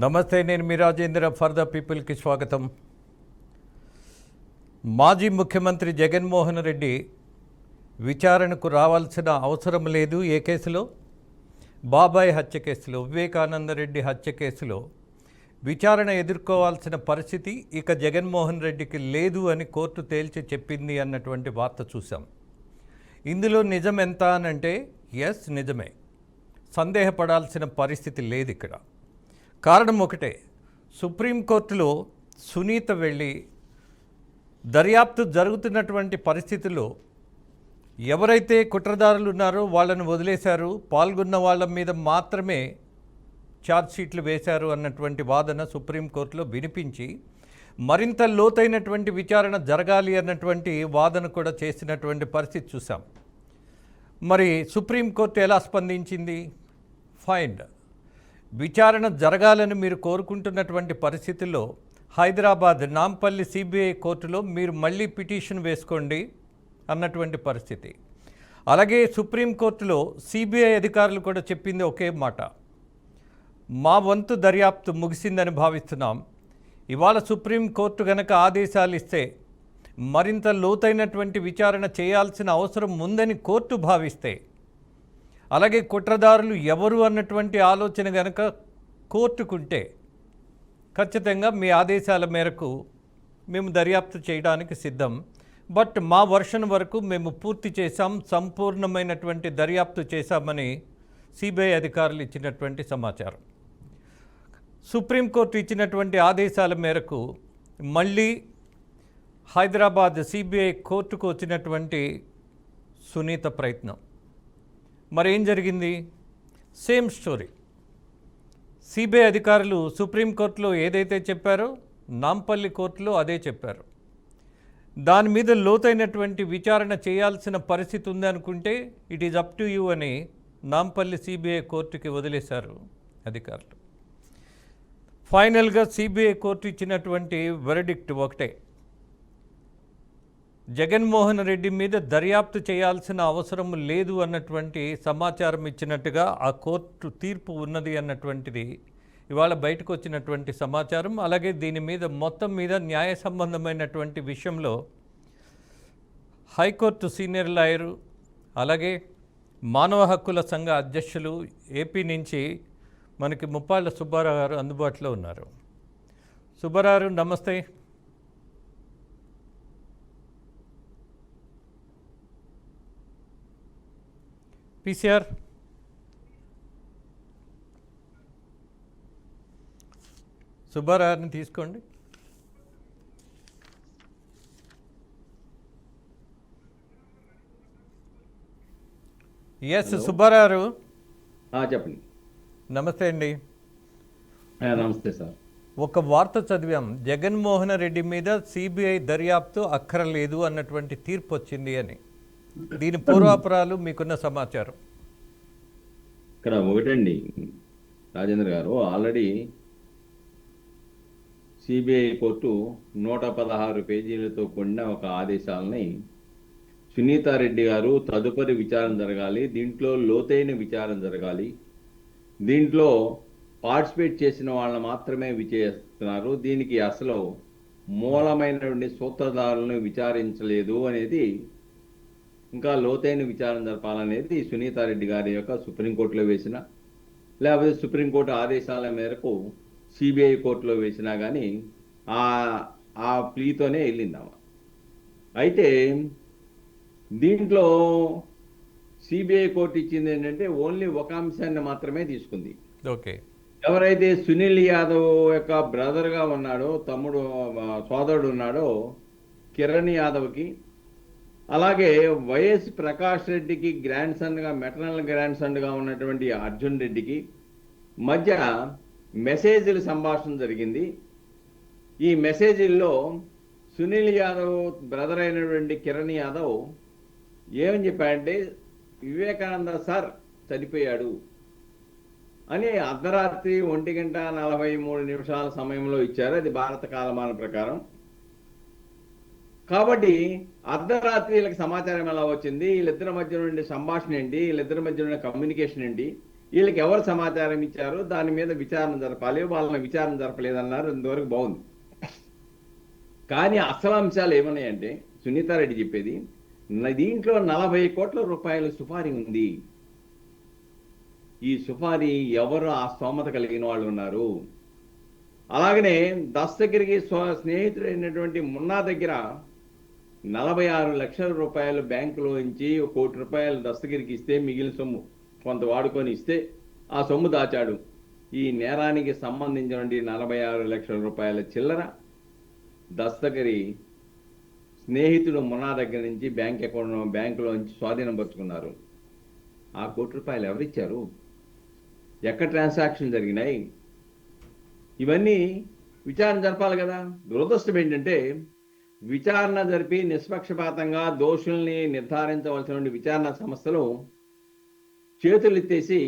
నమస్తే, నేను మీ Rajendra. For the పీపుల్కి స్వాగతం. మాజీ ముఖ్యమంత్రి జగన్మోహన్ రెడ్డి విచారణకు రావాల్సిన అవసరం లేదు. ఏ కేసులో? బాబాయ్ హత్య కేసులో, వివేకానందరెడ్డి హత్య కేసులో విచారణ ఎదుర్కోవాల్సిన పరిస్థితి ఇక జగన్మోహన్ రెడ్డికి లేదు అని కోర్టు తేల్చి చెప్పింది అన్నటువంటి వార్త చూసాం. ఇందులో నిజం ఎంత అనంటే ఎస్, నిజమే. సందేహపడాల్సిన పరిస్థితి లేదు ఇక్కడ. కారణం ఒకటే, సుప్రీంకోర్టులో సునీత వెళ్ళి దర్యాప్తు జరుగుతున్నటువంటి పరిస్థితుల్లో ఎవరైతే కుట్రదారులు ఉన్నారో వాళ్ళను వదిలేశారు, పాల్గొన్న వాళ్ళ మీద మాత్రమే ఛార్జ్షీట్లు వేశారు అన్నటువంటి వాదన సుప్రీంకోర్టులో వినిపించి మరింత లోతైనటువంటి విచారణ జరగాలి అన్నటువంటి వాదన కూడా చేసినటువంటి పరిస్థితి చూసాం. మరి సుప్రీంకోర్టు ఎలా స్పందించింది? ఫైన్, విచారణ జరగాలని మీరు కోరుకుంటున్నటువంటి పరిస్థితుల్లో హైదరాబాద్ నాంపల్లి సిబిఐ కోర్టులో మీరు మళ్ళీ పిటిషన్ వేసుకోండి అన్నటువంటి పరిస్థితి. అలాగే సుప్రీంకోర్టులో సిబిఐ అధికారులు కూడా చెప్పింది ఒకే మాట, మా వంతు దర్యాప్తు ముగిసిందని భావిస్తున్నాం. ఇవాళ సుప్రీంకోర్టు గనక ఆదేశాలు ఇస్తే మరింత లోతైనటువంటి విచారణ చేయాల్సిన అవసరం ఉందని కోర్టు భావిస్తే, అలాగే కుట్రదారులు ఎవరు అన్నటువంటి ఆలోచన గనక కోర్టుకుంటే ఖచ్చితంగా మీ ఆదేశాల మేరకు మేము దర్యాప్తు చేయడానికి సిద్ధం. బట్ మా వర్షన్ వరకు మేము పూర్తి చేశాం, సంపూర్ణమైనటువంటి దర్యాప్తు చేశామని సిబిఐ అధికారులు ఇచ్చినటువంటి సమాచారం. సుప్రీంకోర్టు ఇచ్చినటువంటి ఆదేశాల మేరకు మళ్ళీ హైదరాబాద్ సిబిఐ కోర్టుకు వచ్చినటువంటి సునీత ప్రయత్నం. మరేం జరిగింది? Same story. సిబిఐ అధికారులు సుప్రీంకోర్టులో ఏదైతే చెప్పారో నాంపల్లి కోర్టులో అదే చెప్పారు. దాని మీద లోతైనటువంటి విచారణ చేయాల్సిన పరిస్థితి ఉందనుకుంటే it is up to you అని నాంపల్లి సిబిఐ కోర్టుకి వదిలేశారు అధికారులు. ఫైనల్గా సిబిఐ కోర్టు ఇచ్చినటువంటి వెర్డిక్ట్ ఒకటే, జగన్మోహన్ రెడ్డి మీద దర్యాప్తు చేయాల్సిన అవసరం లేదు అన్నటువంటి సమాచారం ఇచ్చినట్టుగా ఆ కోర్టు తీర్పు ఉన్నది అన్నటువంటిది ఇవాళ బయటకు వచ్చినటువంటి సమాచారం. అలాగే దీని మీద మొత్తం మీద న్యాయ సంబంధమైనటువంటి విషయంలో హైకోర్టు సీనియర్ లాయరు, అలాగే మానవ హక్కుల సంఘ అధ్యక్షులు ఏపీ నుంచి మనకి ముప్పాళ్ళ సుబ్బారావు గారు అందుబాటులో ఉన్నారు. సుబ్బారావు నమస్తే. పీసీఆర్ సుబ్బారావుని తీసుకోండి. ఎస్ సుబ్బారావు, చెప్పండి. నమస్తే అండి. నమస్తే సార్. ఒక వార్త చదివాం, జగన్మోహన్ రెడ్డి మీద సిబిఐ దర్యాప్తు అక్కరలేదు అన్నటువంటి తీర్పు వచ్చింది అని. దీని పూర్వాపరాలు మీకున్న సమాచారం? ఇక్కడ ఒకటండి రాజేంద్ర గారు, ఆల్రెడీ సిబిఐ కోర్టు 116 పేజీలతో కూడిన ఒక ఆదేశాలని సునీతారెడ్డి గారు తదుపరి విచారణ జరగాలి, దీంట్లో లోతైన విచారణ జరగాలి, దీంట్లో పార్టిసిపేట్ చేసిన వాళ్ళని మాత్రమే విచారిస్తున్నారు, దీనికి అసలు మూలమైనటువంటి సూత్రధారులను విచారించలేదు అనేది, ఇంకా లోతైన విచారణ జరపాలనేది సునీతారెడ్డి గారి యొక్క సుప్రీంకోర్టులో వేసిన, లేకపోతే సుప్రీంకోర్టు ఆదేశాల మేరకు సిబిఐ కోర్టులో వేసినా కానీ ఆ ప్లీతోనే వెళ్ళిందామా. అయితే దీంట్లో సిబిఐ కోర్టు ఇచ్చింది ఏంటంటే ఓన్లీ ఒక అంశాన్ని మాత్రమే తీసుకుంది. ఓకే, ఎవరైతే సునీల్ యాదవ్ యొక్క బ్రదర్గా ఉన్నాడో, సోదరుడు ఉన్నాడో కిరణ్ యాదవ్కి, అలాగే వైఎస్ ప్రకాష్ రెడ్డికి గ్రాండ్ సన్గా, మెటర్నల్ గ్రాండ్ సన్గా ఉన్నటువంటి అర్జున్ రెడ్డికి మధ్య మెసేజ్ల సంభాషణ జరిగింది. ఈ మెసేజ్ల్లో సునీల్ యాదవ్ బ్రదర్ అయినటువంటి కిరణ్ యాదవ్ ఏమని చెప్పాడంటే, వివేకానంద సార్ చనిపోయాడు అని అర్ధరాత్రి 1:43 సమయంలో ఇచ్చారు. అది భారత కాలమాన ప్రకారం. కాబట్టి అర్ధరాత్రి వీళ్ళకి సమాచారం ఎలా వచ్చింది, వీళ్ళిద్దరి మధ్య నుండి సంభాషణ ఏంటి, వీళ్ళిద్దరి మధ్య ఉన్న కమ్యూనికేషన్ ఏంటి, వీళ్ళకి ఎవరు సమాచారం ఇచ్చారు, దాని మీద విచారణ జరపాలి, వాళ్ళని విచారణ జరపలేదన్నారు. ఇంతవరకు బాగుంది. కానీ అసలు అంశాలు ఏమన్నాయంటే సునీతారెడ్డి చెప్పేది, దీంట్లో 40 కోట్ల రూపాయల సుపారీ ఉంది. ఈ సుపారీ ఎవరు ఆ స్తోమత కలిగిన వాళ్ళు ఉన్నారు. అలాగనే దస్తగిరికి స్నేహితుడైనటువంటి మున్నా దగ్గర 46 లక్షల రూపాయలు బ్యాంకులో నుంచి 1 కోటి రూపాయలు దస్తగిరికి ఇస్తే మిగిలిన సొమ్ము కొంత వాడుకొని ఇస్తే ఆ సొమ్ము దాచాడు. ఈ నేరానికి సంబంధించినటువంటి 46 లక్షల రూపాయల చిల్లర దస్తగిరి స్నేహితుడు మున్నా దగ్గర నుంచి బ్యాంకులో నుంచి స్వాధీనపరుచుకున్నారు. ఆ 1 కోటి రూపాయలు ఎవరిచ్చారు, ఎక్కడ ట్రాన్సాక్షన్ జరిగినాయి, ఇవన్నీ విచారణ జరపాలి కదా. దురదృష్టం ఏంటంటే విచారణ జరిపి నిష్పక్షపాతంగా దోషుల్ని నిర్ధారించవలసిన విచారణ సంస్థలు చేతులు ఎత్తేసి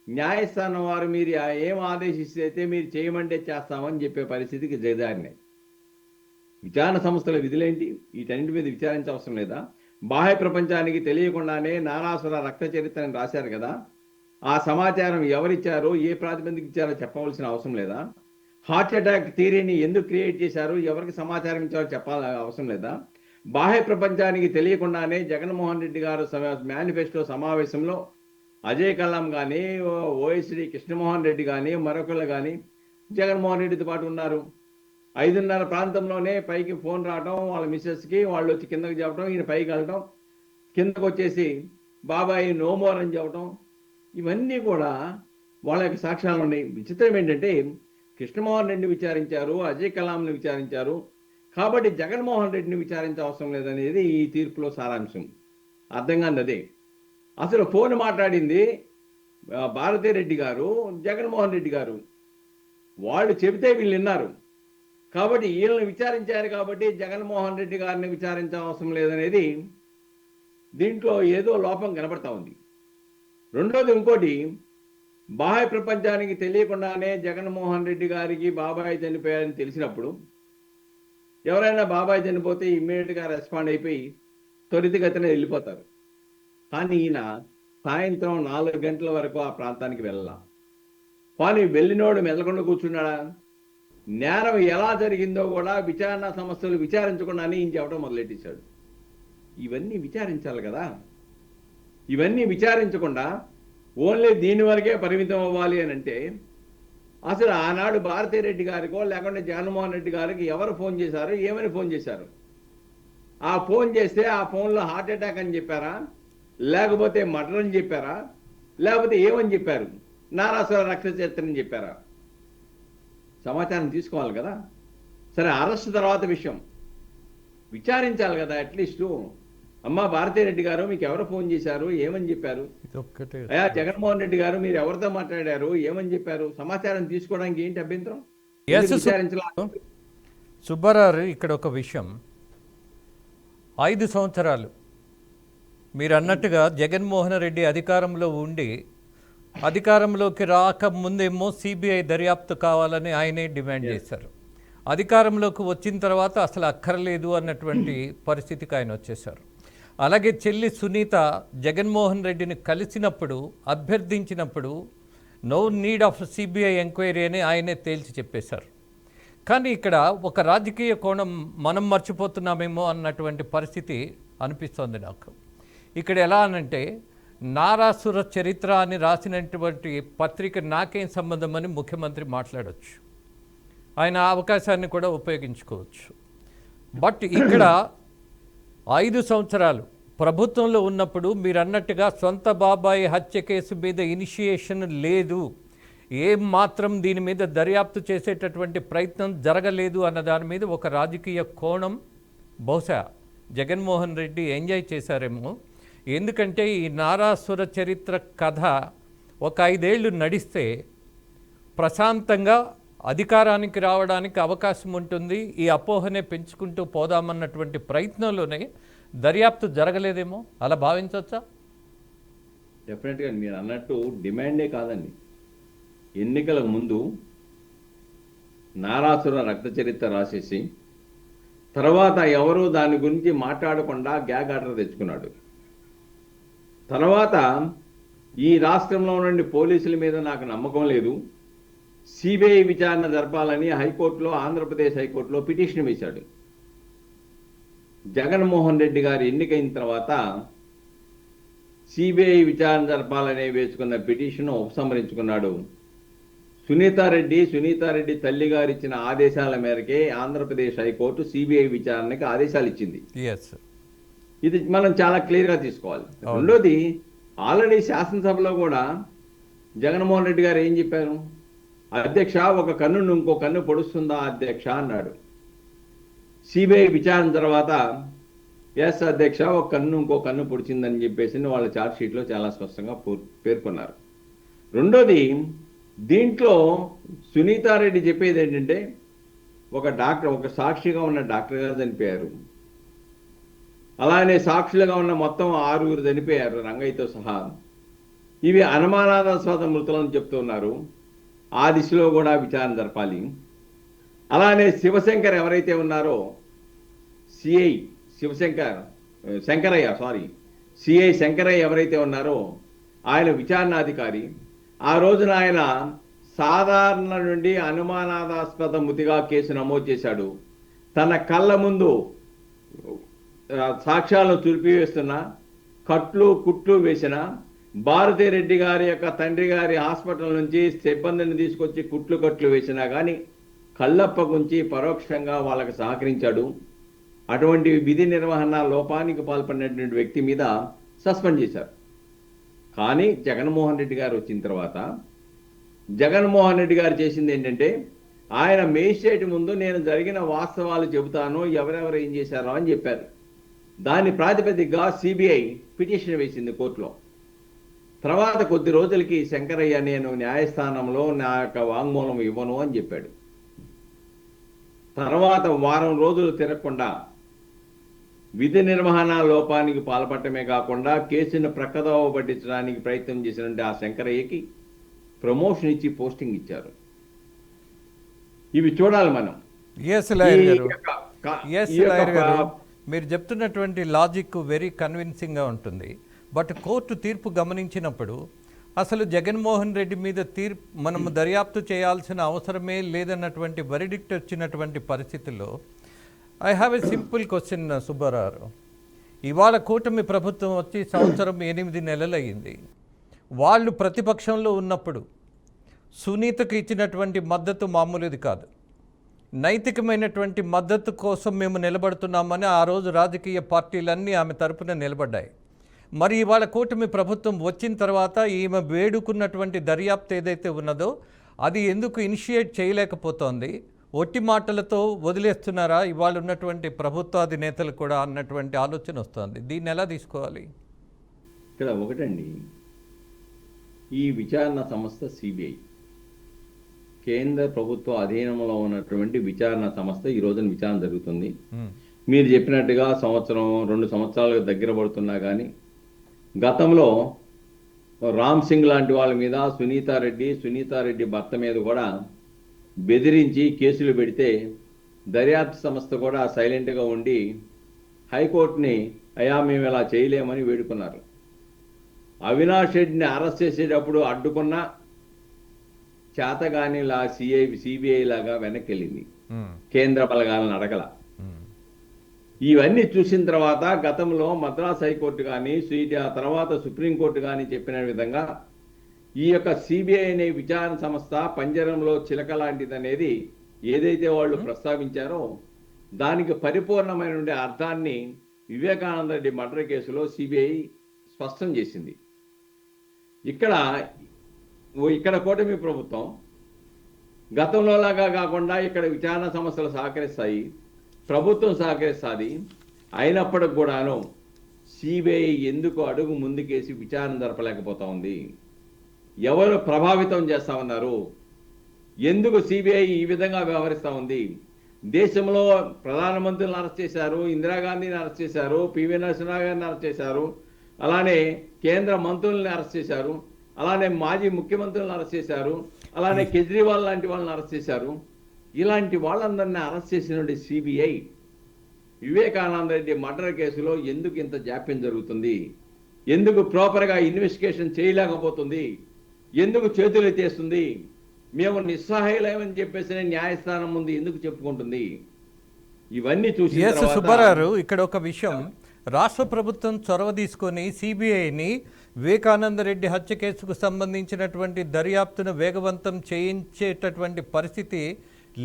న్యాయస్థానం వారు మీరు ఏం ఆదేశిస్తే మీరు చేయమంటే చేస్తామని చెప్పే పరిస్థితికి జయదారినాయి. విచారణ సంస్థల విధులేంటి? వీటన్నిటి మీద విచారించవసరం లేదా? బాహ్య ప్రపంచానికి తెలియకుండానే నారాసుర రక్త చరిత్రని రాశారు కదా, ఆ సమాచారం ఎవరిచ్చారో, ఏ ప్రాతిపదిక ఇచ్చారో చెప్పవలసిన అవసరం లేదా? హార్ట్ అటాక్ థియరీని ఎందుకు క్రియేట్ చేశారు, ఎవరికి సమాచారం ఇచ్చారో చెప్పాల్సిన అవసరం లేదా? బాహ్య ప్రపంచానికి తెలియకుండానే జగన్మోహన్ రెడ్డి గారు మేనిఫెస్టో సమావేశంలో అజయ్ కలాం కానీ, ఓఎస్డి కృష్ణమోహన్ రెడ్డి కానీ, మరొకళ్ళు కానీ జగన్మోహన్ రెడ్డితో పాటు ఉన్నారు. 5:30 ప్రాంతంలోనే పైకి ఫోన్ రావడం, వాళ్ళ మిస్సెస్కి, వాళ్ళు వచ్చి కిందకి చెప్పడం, ఈయన పైకి వెళ్ళడం, కిందకు వచ్చేసి బాబాయ్ నో మోర్ అని చెప్పడం, ఇవన్నీ కూడా వాళ్ళ యొక్క సాక్ష్యాలు ఉన్నాయి. విచిత్రం ఏంటంటే కృష్ణమోహన్ రెడ్డిని విచారించారు, అజయ్ కలాంని విచారించారు, కాబట్టి జగన్మోహన్ రెడ్డిని విచారించే అవసరం లేదనేది ఈ తీర్పులో సారాంశం. అర్థం కాని అదే. అసలు ఫోన్ మాట్లాడింది భారతిరెడ్డి గారు, జగన్మోహన్ రెడ్డి గారు. వాళ్ళు చెబితే వీళ్ళు విన్నారు, కాబట్టి వీళ్ళని విచారించారు, కాబట్టి జగన్మోహన్ రెడ్డి గారిని విచారించే అవసరం లేదనేది దీంట్లో ఏదో లోపం కనబడతా ఉంది. రెండోది ఇంకోటి, బాహ్య ప్రపంచానికి తెలియకుండానే జగన్మోహన్ రెడ్డి గారికి బాబాయ్ చనిపోయారని తెలిసినప్పుడు ఎవరైనా బాబాయ్ చనిపోతే ఇమ్మీడియట్గా రెస్పాండ్ అయిపోయి త్వరితగతిన వెళ్ళిపోతారు. కానీ ఈయన సాయంత్రం 4 గంటల వరకు ఆ ప్రాంతానికి వెళ్ళాల. కానీ వెళ్ళినోడు మెదలకుండా కూర్చున్నాడా? నేరం ఎలా జరిగిందో కూడా విచారణ సంస్థలు విచారించకుండానే ఈయన చెప్పడం మొదలెట్టేశాడు. ఇవన్నీ విచారించాలి కదా. ఇవన్నీ విచారించకుండా ఓన్లీ దీని వరకే పరిమితం అవ్వాలి అని అంటే అసలు ఆనాడు భారతిరెడ్డి గారికో లేకుంటే జగన్మోహన్ రెడ్డి గారికి ఎవరు ఫోన్ చేశారు, ఏమని ఫోన్ చేశారు? ఆ ఫోన్ చేస్తే ఆ ఫోన్లో హార్ట్ అటాక్ అని చెప్పారా, లేకపోతే మర్డర్ అని చెప్పారా, లేకపోతే ఏమని చెప్పారు, నారాసుర రక్త చరిత్రని చెప్పారా? సమాచారం తీసుకోవాలి కదా. సరే, అరెస్ట్ తర్వాత విషయం విచారించాలి కదా. అట్లీస్టు అమ్మా భారతిరెడ్డి గారు మీకు ఎవరు ఫోన్ చేశారు, ఏమని చెప్పారు, అయ్యా జగన్మోహన్ రెడ్డి గారు మీరు ఎవరితో మాట్లాడారు, ఏమని చెప్పారు, సమాచారం తీసుకోవడానికి ఏంటి అభ్యంతరం? సుబ్బారావు, ఇక్కడ ఒక విషయం, 5 సంవత్సరాలు మీరు అన్నట్టుగా జగన్మోహన్ రెడ్డి అధికారంలో ఉండి అధికారంలోకి రాకముందేమో సిబిఐ దర్యాప్తు కావాలని ఆయనే డిమాండ్ చేశారు. అధికారంలోకి వచ్చిన తర్వాత అసలు అక్కర్లేదు అన్నటువంటి పరిస్థితికి ఆయన వచ్చేశారు. అలాగే చెల్లి సునీత జగన్మోహన్ రెడ్డిని కలిసినప్పుడు అభ్యర్థించినప్పుడు no need of CBI enquiry అని ఆయనే తేల్చి చెప్పేశారు. కానీ ఇక్కడ ఒక రాజకీయ కోణం మనం మర్చిపోతున్నామేమో అన్నటువంటి పరిస్థితి అనిపిస్తోంది నాకు. ఇక్కడ ఎలా అనంటే నారాసుర చరిత్ర అని రాసినటువంటి పత్రిక నాకేం సంబంధం అని ముఖ్యమంత్రి మాట్లాడవచ్చు, ఆయన అవకాశాన్ని కూడా ఉపయోగించుకోవచ్చు. బట్ ఇక్కడ 5 సంవత్సరాలు ప్రభుత్వంలో ఉన్నప్పుడు మీరు అన్నట్టుగా సొంత బాబాయి హత్య కేసు మీద ఇనిషియేషన్ లేదు, ఏం మాత్రం దీని మీద దర్యాప్తు చేసేటటువంటి ప్రయత్నం జరగలేదు అన్న దాని మీద ఒక రాజకీయ కోణం బహుశా జగన్మోహన్ రెడ్డి ఎంజాయ్ చేశారేమో. ఎందుకంటే ఈ నారాసుర చరిత్ర కథ ఒక 5 ఏళ్ళు నడిస్తే ప్రశాంతంగా అధికారానికి రావడానికి అవకాశం ఉంటుంది, ఈ అపోహనే పెంచుకుంటూ పోదామన్నటువంటి ప్రయత్నంలోనే దర్యాప్తు జరగలేదేమో, అలా భావించవచ్చా? డెఫినెట్గా మీరు అన్నట్టు డిమాండే కాదండి. ఎన్నికలకు ముందు నారాసుర రక్త చరిత్ర రాసేసి తర్వాత ఎవరు దాని గురించి మాట్లాడకుండా గ్యాగ్ ఆర్డర్ తెచ్చుకున్నాడు. తర్వాత ఈ రాష్ట్రంలో నుండి పోలీసుల మీద నాకు నమ్మకం లేదు, సిబిఐ విచారణ జరపాలని హైకోర్టులో, ఆంధ్రప్రదేశ్ హైకోర్టులో పిటిషన్ వేశాడు. జగన్మోహన్ రెడ్డి గారు ఎన్నికైన తర్వాత సిబిఐ విచారణ జరపాలని వేసుకున్న పిటిషన్ ఉపసంహరించుకున్నాడు. సునీతారెడ్డి తల్లి గారు ఇచ్చిన ఆదేశాల మేరకే ఆంధ్రప్రదేశ్ హైకోర్టు సిబిఐ విచారణకి ఆదేశాలు ఇచ్చింది. ఇది మనం చాలా క్లియర్గా తీసుకోవాలి. రెండోది, ఆల్రెడీ శాసనసభలో కూడా జగన్మోహన్ రెడ్డి గారు ఏం చెప్పారు? అధ్యక్ష, ఒక కన్ను ఇంకో కన్ను పొడుస్తుందా అధ్యక్ష అన్నాడు. సిబిఐ విచారణ తర్వాత ఎస్ అధ్యక్ష, ఒక కన్ను ఇంకో కన్ను పొడిచిందని చెప్పేసి వాళ్ళ ఛార్జ్ షీట్లో చాలా స్పష్టంగా పేర్కొన్నారు. రెండోది, దీంట్లో సునీతారెడ్డి చెప్పేది ఏంటంటే, ఒక సాక్షిగా ఉన్న డాక్టర్ గారు చనిపోయారు, అలానే సాక్షులుగా ఉన్న మొత్తం 6 చనిపోయారు రంగయ్యతో సహా. ఇవి అనుమానాస్పద మృతులని చెప్తున్నారు. ఆ దిశలో కూడా విచారణ జరపాలి. అలానే శివశంకర్ ఎవరైతే ఉన్నారో, సిఐ శంకరయ్య ఎవరైతే ఉన్నారో ఆయన విచారణాధికారి. ఆ రోజున ఆయన సాధారణ నుండి అనుమానాస్పద మృతిగా కేసు నమోదు చేశాడు. తన కళ్ళ ముందు సాక్ష్యాలను తులిపివేస్తున్న, కుట్లు వేసిన, భారతిరెడ్డి గారి యొక్క తండ్రి గారి హాస్పిటల్ నుంచి సిబ్బందిని తీసుకొచ్చి కట్లు వేసినా కానీ కళ్ళప్పగుంచి పరోక్షంగా వాళ్ళకి సహకరించాడు. అటువంటి విధి నిర్వహణ లోపానికి పాల్పడినటువంటి వ్యక్తి మీద సస్పెండ్ చేశారు. కానీ జగన్మోహన్ రెడ్డి గారు వచ్చిన తర్వాత జగన్మోహన్ రెడ్డి గారు చేసింది ఏంటంటే, ఆయన మేజిస్ట్రేట్ ముందు నేను జరిగిన వాస్తవాలు చెబుతాను, ఎవరెవరు ఏం చేశారో అని చెప్పారు. దాని ప్రాతిపదికగా సిబిఐ పిటిషన్ వేసింది కోర్టులో. తర్వాత కొద్ది రోజులకి శంకరయ్య నేను న్యాయస్థానంలో నా యొక్క వాంగ్మూలం ఇవ్వను అని చెప్పాడు. తర్వాత వారం రోజులు తిరగకుండా విధి నిర్వహణ లోపానికి పాల్పడటమే కాకుండా కేసును ప్రక్కదోవ పట్టించడానికి ప్రయత్నం చేసినట్టు ఆ శంకరయ్యకి ప్రమోషన్ ఇచ్చి పోస్టింగ్ ఇచ్చారు. ఇవి చూడాలి మనం. మీరు చెప్తున్నటువంటి లాజిక్ వెరీ కన్విన్సింగ్గా ఉంటుంది. బట్ కోర్టు తీర్పు గమనించినప్పుడు అసలు జగన్మోహన్ రెడ్డి మీద మనము దర్యాప్తు చేయాల్సిన అవసరమే లేదన్నటువంటి వెరిడిక్ట్ వచ్చినటువంటి పరిస్థితుల్లో I have a simple question Subbarao. ఇవాళ కూటమి ప్రభుత్వం వచ్చి 1 సంవత్సరం 8 నెలలు అయ్యింది. వాళ్ళు ప్రతిపక్షంలో ఉన్నప్పుడు సునీతకు ఇచ్చినటువంటి మద్దతు మామూలుది కాదు. నైతికమైనటువంటి మద్దతు కోసం మేము నిలబడుతున్నామని ఆ రోజు రాజకీయ పార్టీలన్నీ ఆమె తరపున నిలబడ్డాయి. మరి ఇవాళ కూటమి ప్రభుత్వం వచ్చిన తర్వాత ఈమె వేడుకున్నటువంటి దర్యాప్తు ఏదైతే ఉన్నదో అది ఎందుకు ఇనిషియేట్ చేయలేకపోతోంది? ఒట్టి మాటలతో వదిలేస్తున్నారా ఇవాళ ఉన్నటువంటి ప్రభుత్వాధినేతలు కూడా అన్నటువంటి ఆలోచన వస్తుంది. దీన్ని ఎలా తీసుకోవాలి? ఇక్కడ ఒకటండి, ఈ విచారణ సంస్థ సిబిఐ కేంద్ర ప్రభుత్వ అధీనంలో ఉన్నటువంటి విచారణ సంస్థ ఈ రోజున విచారణ జరుగుతుంది. మీరు చెప్పినట్టుగా 2 సంవత్సరాలకు దగ్గర పడుతున్నా కానీ గతంలో రామ్ సింగ్ లాంటి వాళ్ళ మీద సునీతారెడ్డి భర్త మీద కూడా బెదిరించి కేసులు పెడితే దర్యాప్తు సంస్థ కూడా సైలెంట్గా ఉండి హైకోర్టుని అయ్యా మేము ఇలా చేయలేమని వేడుకున్నారు. అవినాష్ రెడ్డిని అరెస్ట్ చేసేటప్పుడు అడ్డుకున్న చేతగానిలా సిబిఐ లాగా వెనక్కి వెళ్ళింది, కేంద్ర బలగాలను అడగల. ఇవన్నీ చూసిన తర్వాత గతంలో మద్రాస్ హైకోర్టు కానీ తర్వాత సుప్రీంకోర్టు కానీ చెప్పిన విధంగా ఈ యొక్క సిబిఐ అనే విచారణ సంస్థ పంజరంలో చిలక లాంటిదనేది ఏదైతే వాళ్ళు ప్రస్తావించారో దానికి పరిపూర్ణమైన అర్థాన్ని వివేకానంద రెడ్డి మర్డర్ కేసులో సిబిఐ స్పష్టం చేసింది. ఇక్కడ కూటమి ప్రభుత్వం గతంలోలాగా కాకుండా ఇక్కడ విచారణ సంస్థలు సహకరిస్తాయి, ప్రభుత్వం సహకరిస్తుంది. అయినప్పటికి కూడాను సిబిఐ ఎందుకు అడుగు ముందుకేసి విచారణ జరపలేకపోతా ఉంది? ఎవరు ప్రభావితం చేస్తా ఉన్నారు? ఎందుకు సిబిఐ ఈ విధంగా వ్యవహరిస్తూ ఉంది? దేశంలో ప్రధానమంత్రులను అరెస్ట్ చేశారు, ఇందిరాగాంధీని అరెస్ట్ చేశారు, పివి నరసింహరావు గారిని అరెస్ట్ చేశారు, అలానే కేంద్ర మంత్రులను అరెస్ట్ చేశారు, అలానే మాజీ ముఖ్యమంత్రులను అరెస్ట్ చేశారు, అలానే కేజ్రీవాల్ లాంటి వాళ్ళని అరెస్ట్ చేశారు. ఇలాంటి వాళ్ళందరినీ అరెస్ట్ చేసినటువంటి సిబిఐ వివేకానంద రెడ్డి మర్డర్ కేసులో ఎందుకు ఇంత జాప్యం జరుగుతుంది? ఎందుకు ప్రాపర్గా ఇన్వెస్టిగేషన్ చేయలేకపోతుంది, ఎందుకు చేతులు ఎత్తేస్తుంది, మేము నిస్సహాయులమని చెప్పేసి న్యాయస్థానం ముందు ఎందుకు చెప్పుకుంటుంది? ఇవన్నీ చూసిన ఎస్ తర్వాత సుబ్బారావు, ఇక్కడ ఒక విషయం, రాష్ట్ర ప్రభుత్వం చొరవ తీసుకొని సిబిఐని వివేకానంద రెడ్డి హత్య కేసుకు సంబంధించినటువంటి దర్యాప్తును వేగవంతం చేయించేటటువంటి పరిస్థితి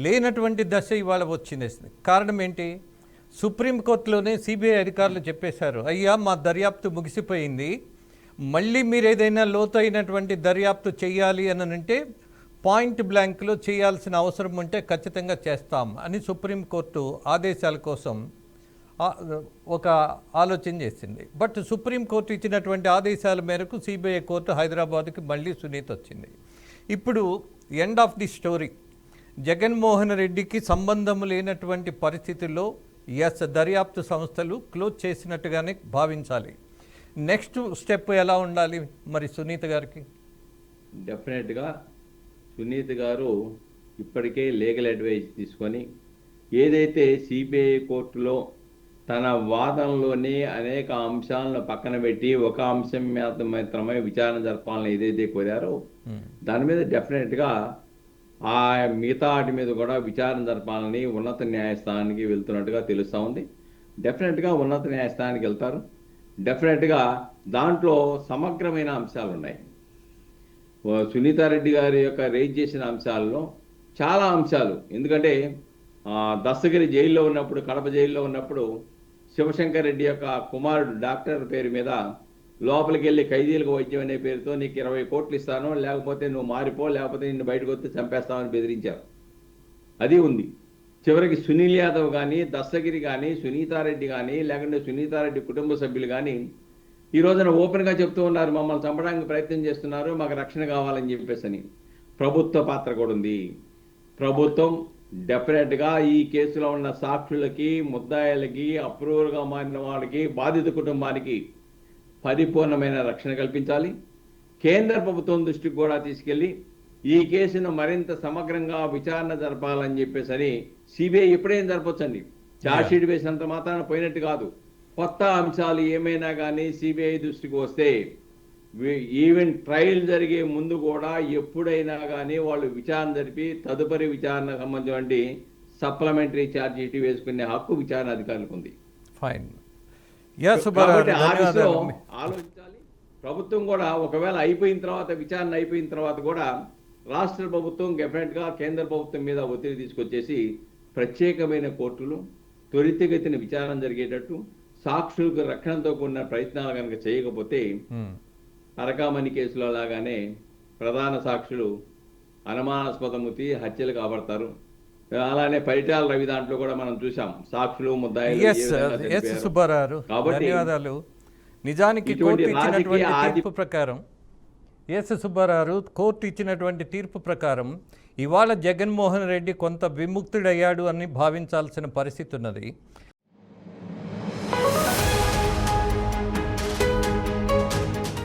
లేనటువంటి దశ ఇవాళ వచ్చింది. కారణం ఏంటి? సుప్రీంకోర్టులోనే సిబిఐ అధికారులు చెప్పేశారు, అయ్యా మా దర్యాప్తు ముగిసిపోయింది, మళ్ళీ మీరు ఏదైనా లోతైనటువంటి దర్యాప్తు చేయాలి అని అంటే పాయింట్ బ్లాంక్లో చేయాల్సిన అవసరం ఉంటే ఖచ్చితంగా చేస్తాం అని సుప్రీంకోర్టు ఆదేశాల కోసం ఒక ఆలోచన చేసింది. బట్ సుప్రీంకోర్టు ఇచ్చినటువంటి ఆదేశాల మేరకు సిబిఐ కోర్టు హైదరాబాద్కి మళ్ళీ సునీత వచ్చింది. ఇప్పుడు end of the story, Jaganmohan రెడ్డికి సంబంధం లేనటువంటి పరిస్థితుల్లో ఎస్ దర్యాప్తు సంస్థలు క్లోజ్ చేసినట్టుగానే భావించాలి. నెక్స్ట్ స్టెప్ ఎలా ఉండాలి మరి సునీత గారికి? డెఫినెట్గా సునీత గారు ఇప్పటికే లీగల్ అడ్వైజ్ తీసుకొని ఏదైతే సిబిఐ కోర్టులో తన వాదనలోనే అనేక అంశాలను పక్కన పెట్టి ఒక అంశం మీద మాత్రమే విచారణ జరపాలని ఏదైతే కోరారో దాని మీద డెఫినెట్గా ఆ మిగతా వాటి మీద కూడా విచారణ జరపాలని ఉన్నత న్యాయస్థానానికి వెళ్తున్నట్టుగా తెలుస్తూ ఉంది. డెఫినెట్గా ఉన్నత న్యాయస్థానానికి వెళ్తారు. డెఫినెట్గా దాంట్లో సమగ్రమైన అంశాలు ఉన్నాయి. సునీతారెడ్డి గారి యొక్క రేజ్ చేసిన అంశాల్లో చాలా అంశాలు, ఎందుకంటే దస్తగిరి జైల్లో ఉన్నప్పుడు, కడప జైల్లో ఉన్నప్పుడు శివశంకర్ రెడ్డి యొక్క కుమారుడు డాక్టర్ పేరు మీద లోపలికి వెళ్ళి ఖైదీలకు వైద్యం అనే పేరుతో నీకు 20 కోట్లు ఇస్తాను, లేకపోతే నువ్వు మారిపో, లేకపోతే నిన్ను బయటకు వస్తే చంపేస్తామని బెదిరించారు. అది ఉంది. చివరికి సునీల్ యాదవ్ కానీ, దస్తగిరి కానీ, సునీతారెడ్డి కానీ, లేకుంటే సునీతారెడ్డి కుటుంబ సభ్యులు కానీ ఈ రోజున ఓపెన్గా చెప్తూ ఉన్నారు, మమ్మల్ని చంపడానికి ప్రయత్నం చేస్తున్నారు, మాకు రక్షణ కావాలని చెప్పేసి అని. ప్రభుత్వ పాత్ర కూడా ఉంది. ప్రభుత్వం డెఫినెట్గా ఈ కేసులో ఉన్న సాక్షులకి, ముద్దాయిలకి, అప్రూవర్గా మారిన వాళ్ళకి, బాధిత కుటుంబానికి పరిపూర్ణమైన రక్షణ కల్పించాలి. కేంద్ర ప్రభుత్వం దృష్టికి కూడా తీసుకెళ్లి ఈ కేసును మరింత సమగ్రంగా విచారణ జరపాలని చెప్పేసి అని సిబిఐ ఎప్పుడైనా జరపచ్చండి. ఛార్జ్షీట్ వేసినంత మాత్రాన పోయినట్టు కాదు. కొత్త అంశాలు ఏమైనా కానీ సిబిఐ దృష్టికి వస్తే ఈవెన్ ట్రయల్ జరిగే ముందు కూడా ఎప్పుడైనా కానీ వాళ్ళు విచారణ జరిపి తదుపరి విచారణకు సంబంధించి సప్లిమెంటరీ ఛార్జ్షీట్ వేసుకునే హక్కు విచారణ అధికారులకు ఉంది. ఫైన్. కాబట్టి ఆ దిశలో ఆలోచించాలి. ప్రభుత్వం కూడా ఒకవేళ అయిపోయిన తర్వాత, విచారణ అయిపోయిన తర్వాత కూడా రాష్ట్ర ప్రభుత్వం డెఫినెట్గా కేంద్ర ప్రభుత్వం మీద ఒత్తిడి తీసుకొచ్చేసి ప్రత్యేకమైన కోర్టులు త్వరితగతిన విచారణ జరిగేటట్టు, సాక్షులకు రక్షణతో కూడిన ప్రయత్నాలు కనుక చేయకపోతే అరకామణి కేసులో లాగానే ప్రధాన సాక్షులు అనుమానాస్పదమూర్తి హత్యలు కాబడతారు. అలానే పరిటాల రవి దాంట్లో కూడా మనం చూసాం, సాక్షులు ముద్దాయిలు. సుబ్బారావు ధన్యవాదాలు. నిజానికి కోర్టు ఇచ్చినటువంటి తీర్పు ప్రకారం, సుబ్బారావు కోర్టు ఇచ్చినటువంటి తీర్పు ప్రకారం ఇవాళ జగన్మోహన్ రెడ్డి కొంత విముక్తుడయ్యాడు అని భావించాల్సిన పరిస్థితి ఉన్నది.